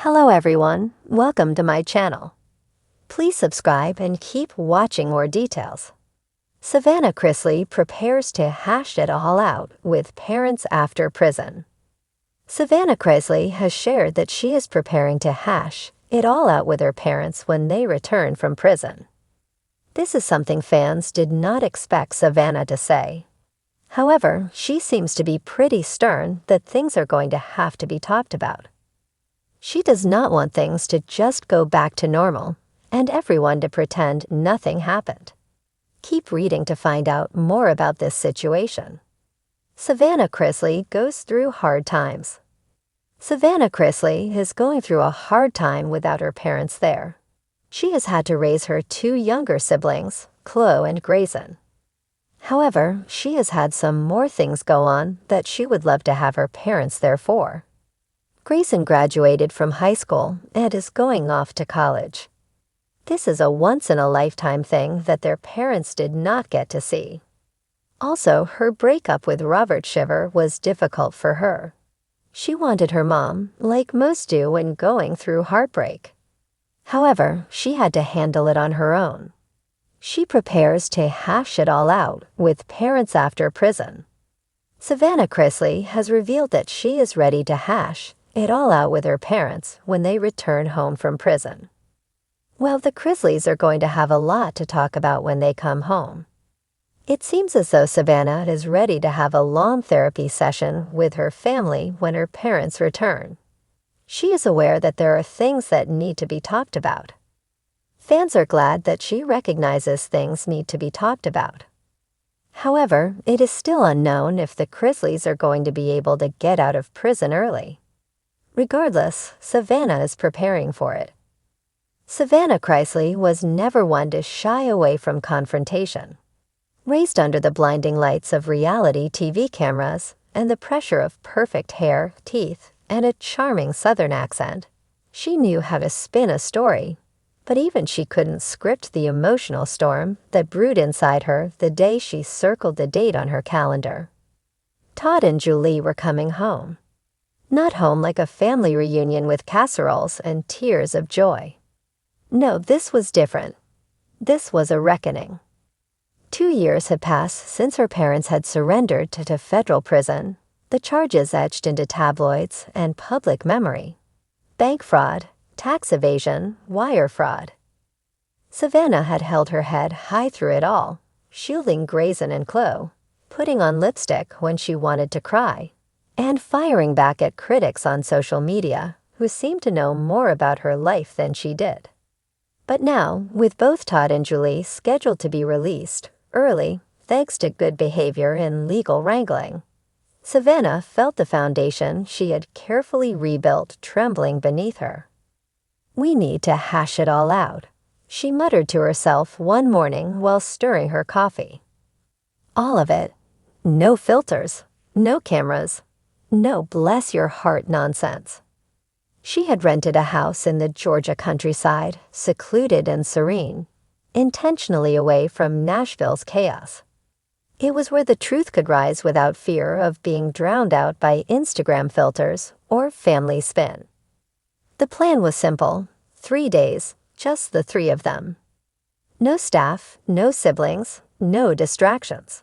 Hello everyone, welcome to my channel. Please subscribe and keep watching more details. Savannah Chrisley prepares to hash it all out with parents after prison. Savannah Chrisley has shared that she is preparing to hash it all out with her parents when they return from prison. This is something fans did not expect Savannah to say. However, she seems to be pretty stern that things are going to have to be talked about. She does not want things to just go back to normal and everyone to pretend nothing happened. Keep reading to find out more about this situation. Savannah Chrisley goes through hard times. Savannah Chrisley is going through a hard time without her parents there. She has had to raise her two younger siblings, Chloe and Grayson. However, she has had some more things go on that she would love to have her parents there for. Grayson graduated from high school and is going off to college. This is a once-in-a-lifetime thing that their parents did not get to see. Also, her breakup with Robert Shiver was difficult for her. She wanted her mom, like most do when going through heartbreak. However, she had to handle it on her own. She prepares to hash it all out with parents after prison. Savannah Chrisley has revealed that she is ready to hash it all out with her parents when they return home from prison. Well, the Chrisleys are going to have a lot to talk about when they come home. It seems as though Savannah is ready to have a long therapy session with her family when her parents return. She is aware that there are things that need to be talked about. Fans are glad that she recognizes things need to be talked about. However, it is still unknown if the Chrisleys are going to be able to get out of prison early. Regardless, Savannah is preparing for it. Savannah Chrisley was never one to shy away from confrontation. Raised under the blinding lights of reality TV cameras and the pressure of perfect hair, teeth, and a charming Southern accent, she knew how to spin a story. But even she couldn't script the emotional storm that brewed inside her the day she circled the date on her calendar. Todd and Julie were coming home. Not home like a family reunion with casseroles and tears of joy. No, this was different. This was a reckoning. 2 years had passed since her parents had surrendered to federal prison, the charges etched into tabloids and public memory. Bank fraud, tax evasion, wire fraud. Savannah had held her head high through it all, shielding Grayson and Chloe, putting on lipstick when she wanted to cry, and firing back at critics on social media who seemed to know more about her life than she did. But now, with both Todd and Julie scheduled to be released early thanks to good behavior and legal wrangling, Savannah felt the foundation she had carefully rebuilt trembling beneath her. "We need to hash it all out," she muttered to herself one morning while stirring her coffee. All of it. No filters, no cameras, no bless your heart nonsense. She had rented a house in the Georgia countryside, secluded and serene, intentionally away from Nashville's chaos. It was where the truth could rise without fear of being drowned out by Instagram filters or family spin. The plan was simple: 3 days, just the three of them. No staff, no siblings, no distractions.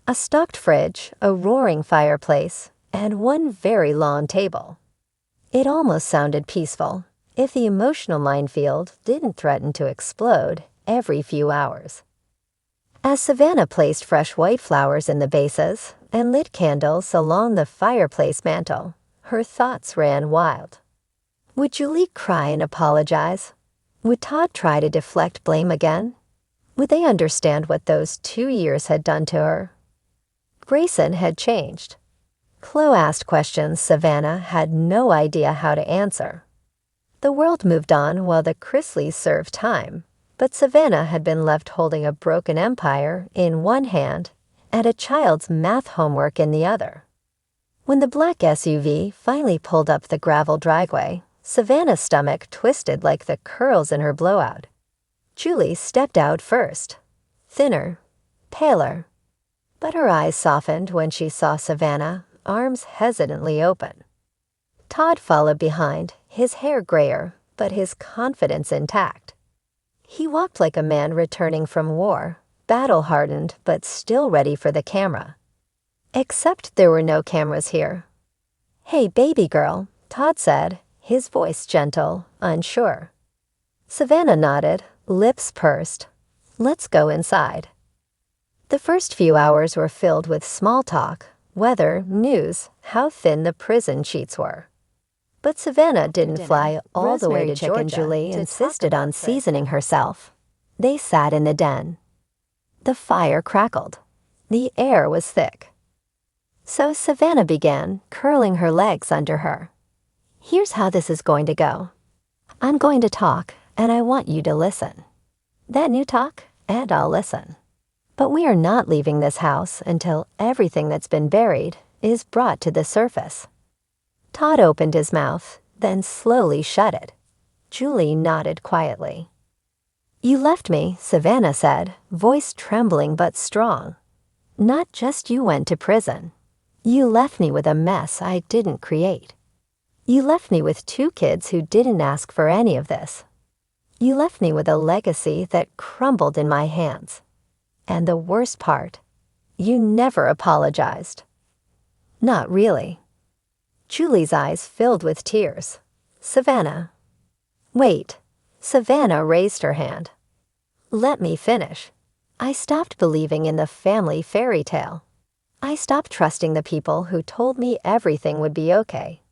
A stocked fridge, a roaring fireplace, and one very long table. It almost sounded peaceful, if the emotional minefield didn't threaten to explode every few hours. As Savannah placed fresh white flowers in the vases and lit candles along the fireplace mantel, her thoughts ran wild. Would Julie cry and apologize? Would Todd try to deflect blame again? Would they understand what those 2 years had done to her? Grayson had changed. Chloe asked questions Savannah had no idea how to answer. The world moved on while the Chrisleys served time, but Savannah had been left holding a broken empire in one hand and a child's math homework in the other. When the black SUV finally pulled up the gravel driveway, Savannah's stomach twisted like the curls in her blowout. Julie stepped out first, thinner, paler, but her eyes softened when she saw Savannah, arms hesitantly open. Todd followed behind, his hair grayer, but his confidence intact. He walked like a man returning from war, battle-hardened but still ready for the camera. Except there were no cameras here. "Hey, baby girl," Todd said, his voice gentle, unsure. Savannah nodded, lips pursed. "Let's go inside." The first few hours were filled with small talk, weather, news, how thin the prison sheets were. But Savannah didn't fly all the way to Georgia. Julie insisted on seasoning herself. They sat in the den. The fire crackled. The air was thick. So Savannah began, curling her legs under her. "Here's how this is going to go. I'm going to talk, and I want you to listen. Then you talk, and I'll listen. But we are not leaving this house until everything that's been buried is brought to the surface." Todd opened his mouth, then slowly shut it. Julie nodded quietly. "You left me," Savannah said, voice trembling but strong. "Not just you went to prison. You left me with a mess I didn't create. You left me with 2 kids who didn't ask for any of this. You left me with a legacy that crumbled in my hands. And the worst part, you never apologized." "Not really." Julie's eyes filled with tears. "Savannah." "Wait." Savannah raised her hand. "Let me finish. I stopped believing in the family fairy tale. I stopped trusting the people who told me everything would be okay.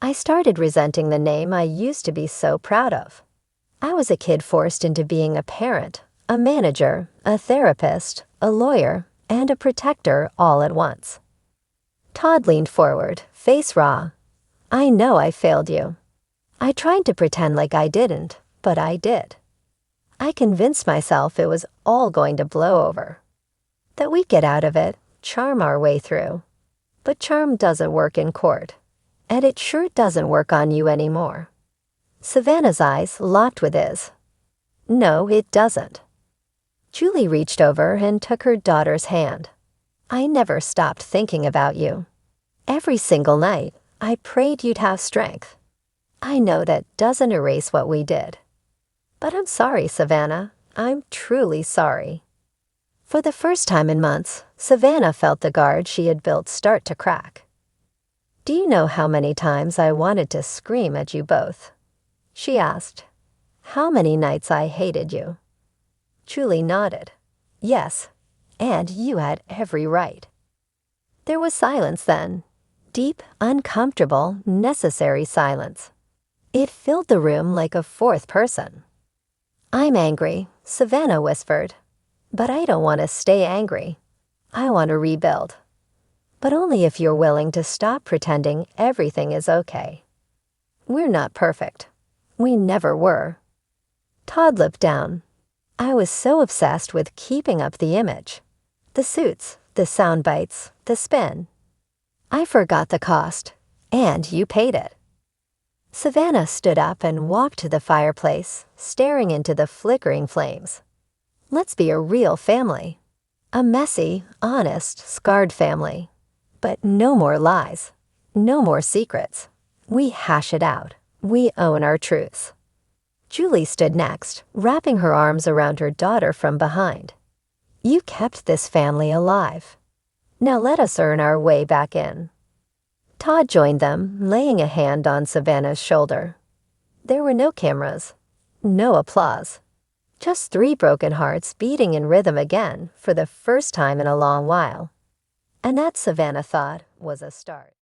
I started resenting the name I used to be so proud of. I was a kid forced into being a parent, a manager, a therapist, a lawyer, and a protector all at once." Todd leaned forward, face raw. "I know I failed you. I tried to pretend like I didn't, but I did. I convinced myself it was all going to blow over. That we'd get out of it, charm our way through. But charm doesn't work in court, and it sure doesn't work on you anymore." Savannah's eyes locked with his. "No, it doesn't." Julie reached over and took her daughter's hand. "I never stopped thinking about you. Every single night, I prayed you'd have strength. I know that doesn't erase what we did. But I'm sorry, Savannah. I'm truly sorry." For the first time in months, Savannah felt the guard she had built start to crack. "Do you know how many times I wanted to scream at you both?" she asked. "How many nights I hated you?" Julie nodded. "Yes, and you had every right." There was silence then. Deep, uncomfortable, necessary silence. It filled the room like a fourth person. "I'm angry," Savannah whispered. "But I don't want to stay angry. I want to rebuild. But only if you're willing to stop pretending everything is okay. We're not perfect. We never were." Todd looked down. "I was so obsessed with keeping up the image. The suits, the sound bites, the spin. I forgot the cost, and you paid it." Savannah stood up and walked to the fireplace, staring into the flickering flames. "Let's be a real family. A messy, honest, scarred family. But no more lies. No more secrets. We hash it out. We own our truths." Julie stood next, wrapping her arms around her daughter from behind. "You kept this family alive. Now let us earn our way back in." Todd joined them, laying a hand on Savannah's shoulder. There were no cameras, no applause. Just 3 broken hearts beating in rhythm again for the first time in a long while. And that, Savannah thought, was a start.